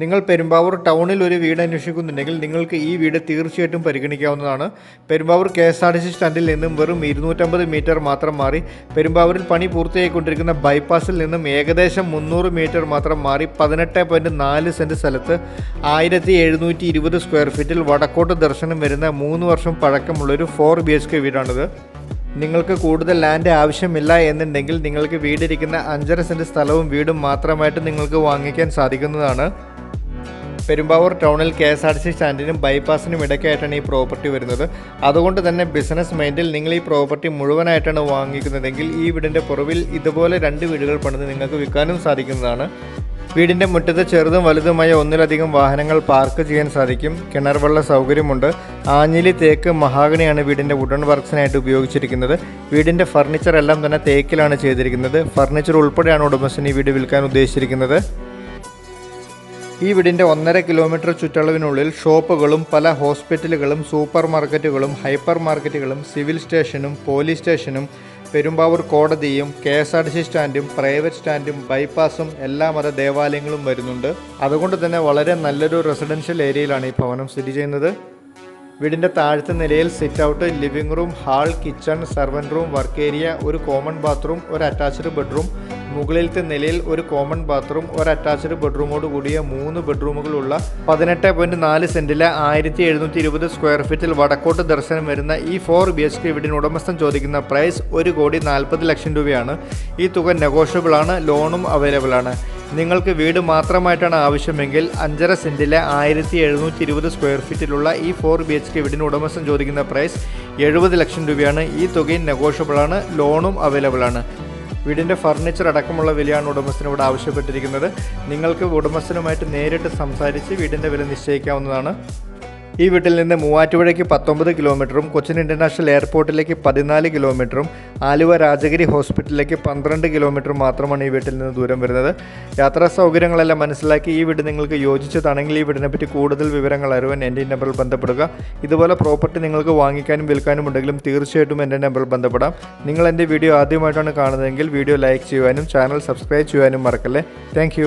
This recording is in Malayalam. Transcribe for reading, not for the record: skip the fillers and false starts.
നിങ്ങൾ പെരുമ്പാവൂർ ടൗണിൽ ഒരു വീട് അന്വേഷിക്കുന്നുണ്ടെങ്കിൽ നിങ്ങൾക്ക് ഈ വീട് തീർച്ചയായിട്ടും പരിഗണിക്കാവുന്നതാണ്. പെരുമ്പാവൂർ KSRTC സ്റ്റാൻഡിൽ നിന്നും വെറും 250 മീറ്റർ മാത്രം മാറി പെരുമ്പാവൂരിൽ പണി പൂർത്തിയായിക്കൊണ്ടിരിക്കുന്ന ബൈപ്പാസിൽ നിന്നും ഏകദേശം 300 മീറ്റർ മാത്രം മാറി 18.4 സെൻറ്റ് സ്ഥലത്ത് 1720 സ്ക്വയർ ഫീറ്റിൽ വടക്കോട്ട് ദർശനം വരുന്ന 3 വർഷം പഴക്കമുള്ളൊരു 4 BHK വീടാണിത്. നിങ്ങൾക്ക് കൂടുതൽ ലാൻഡ് ആവശ്യമില്ല എന്നുണ്ടെങ്കിൽ നിങ്ങൾക്ക് വീടിരിക്കുന്ന 5.5 സെൻറ്റ് സ്ഥലവും വീടും മാത്രമായിട്ട് നിങ്ങൾക്ക് വാങ്ങിക്കാൻ സാധിക്കുന്നതാണ്. പെരുമ്പാവൂർ ടൗണിൽ KSRTC സ്റ്റാൻഡിനും ബൈപ്പാസിനും ഇടയ്ക്കായിട്ടാണ് ഈ പ്രോപ്പർട്ടി വരുന്നത്. അതുകൊണ്ട് തന്നെ ബിസിനസ് മൈൻഡിൽ നിങ്ങൾ ഈ പ്രോപ്പർട്ടി മുഴുവനായിട്ടാണ് വാങ്ങിക്കുന്നതെങ്കിൽ ഈ വീടിൻ്റെ പുറവിൽ ഇതുപോലെ 2 വീടുകൾ പണിത് നിങ്ങൾക്ക് വിൽക്കാനും സാധിക്കുന്നതാണ്. വീടിൻ്റെ മുറ്റത്ത് ചെറുതും വലുതുമായ ഒന്നിലധികം വാഹനങ്ങൾ പാർക്ക് ചെയ്യാൻ സാധിക്കും. കിണർ വെള്ള സൗകര്യമുണ്ട്. ആഞ്ഞിലി, തേക്ക്, മഹാഗണിയാണ് വീടിൻ്റെ വുഡൻ വർക്ക്സിനായിട്ട് ഉപയോഗിച്ചിരിക്കുന്നത്. വീടിൻ്റെ ഫർണിച്ചർ എല്ലാം തന്നെ തേക്കിലാണ് ചെയ്തിരിക്കുന്നത്. ഫർണിച്ചർ ഉൾപ്പെടെയാണ് ഉടമസ്ഥൻ ഈ വീട് വിൽക്കാൻ ഉദ്ദേശിച്ചിരിക്കുന്നത്. ഈ വീടിൻ്റെ 1.5 കിലോമീറ്റർ ചുറ്റളവിനുള്ളിൽ ഷോപ്പുകളും പല ഹോസ്പിറ്റലുകളും സൂപ്പർ മാർക്കറ്റുകളും ഹൈപ്പർ മാർക്കറ്റുകളും സിവിൽ സ്റ്റേഷനും പോലീസ് സ്റ്റേഷനും പെരുമ്പാവൂർ കോടതിയും KSRTC സ്റ്റാൻഡും പ്രൈവറ്റ് സ്റ്റാൻഡും ബൈപ്പാസും എല്ലാ മത ദേവാലയങ്ങളും വരുന്നുണ്ട്. അതുകൊണ്ട് തന്നെ വളരെ നല്ലൊരു റെസിഡൻഷ്യൽ ഏരിയയിലാണ് ഈ ഭവനം സ്ഥിതി ചെയ്യുന്നത്. വീടിൻ്റെ താഴത്തെ നിലയിൽ sit out, living room, hall, kitchen, servant room, work area, ഒരു കോമൺ ബാത്റൂം, ഒരു അറ്റാച്ച്ഡ് ബെഡ്റൂം, മുകളിലത്തെ നിലയിൽ ഒരു കോമൺ ബാത്റൂം, ഒരു അറ്റാച്ച്ഡ് ബെഡ്റൂമോട് കൂടിയ 3 ബെഡ്റൂമുകളുള്ള 18.4 സെൻറ്റിലെ 1720 സ്ക്വയർ ഫീറ്റിൽ വടക്കോട്ട് ദർശനം വരുന്ന ഈ 4 BHK വീടിന് ഉടമസ്ഥൻ ചോദിക്കുന്ന പ്രൈസ് 1,40,00,000 രൂപയാണ്. ഈ തുക നെഗോഷ്യബിൾ ആണ്. ലോണും അവൈലബിൾ ആണ്. നിങ്ങൾക്ക് വീട് മാത്രമായിട്ടാണ് ആവശ്യമെങ്കിൽ 5.5 സെൻറ്റിലെ 1720 സ്ക്വയർ ഫീറ്റിലുള്ള ഈ 4 BHK വീടിന് ഉടമസ്ഥൻ ചോദിക്കുന്ന പ്രൈസ് 70 ലക്ഷം രൂപയാണ്. ഈ തുകയും നെഗോഷ്യബിൾ ആണ്. ലോണും അവൈലബിൾ ആണ്. വീടിൻ്റെ ഫർണിച്ചർ അടക്കമുള്ള വിലയാണ് ഉടമസ്ഥന് ഇവിടെ ആവശ്യപ്പെട്ടിരിക്കുന്നത്. നിങ്ങൾക്ക് ഉടമസ്ഥനുമായിട്ട് നേരിട്ട് സംസാരിച്ച് വീടിൻ്റെ വില നിശ്ചയിക്കാവുന്നതാണ്. ഈ വീട്ടിൽ നിന്ന് മൂവാറ്റുപുഴയ്ക്ക് 19 കിലോമീറ്ററും കൊച്ചിൻ ഇൻ്റർനാഷണൽ എയർപോർട്ടിലേക്ക് 14 കിലോമീറ്ററും ആലുവ രാജഗിരി ഹോസ്പിറ്റലിലേക്ക് 12 കിലോമീറ്റർ മാത്രമാണ് ഈ വീട്ടിൽ നിന്ന് ദൂരം വരുന്നത്. യാത്രാ സൗകര്യങ്ങളെല്ലാം മനസ്സിലാക്കി ഈ വീട് നിങ്ങൾക്ക് യോജിച്ചതാണെങ്കിൽ ഈ വീടിനെപ്പറ്റി കൂടുതൽ വിവരങ്ങൾ അറിയാൻ എൻ്റെ ഈ നമ്പറിൽ ബന്ധപ്പെടുക. ഇതുപോലെ പ്രോപ്പർട്ടി നിങ്ങൾക്ക് വാങ്ങിക്കാനും വിൽക്കാനും ഉണ്ടെങ്കിലും തീർച്ചയായിട്ടും എൻ്റെ നമ്പറിൽ ബന്ധപ്പെടാം. നിങ്ങൾ എൻ്റെ വീഡിയോ ആദ്യമായിട്ടാണ് കാണുന്നതെങ്കിൽ വീഡിയോ ലൈക്ക് ചെയ്യുവാനും ചാനൽ സബ്സ്ക്രൈബ് ചെയ്യുവാനും മറക്കല്ലേ. താങ്ക്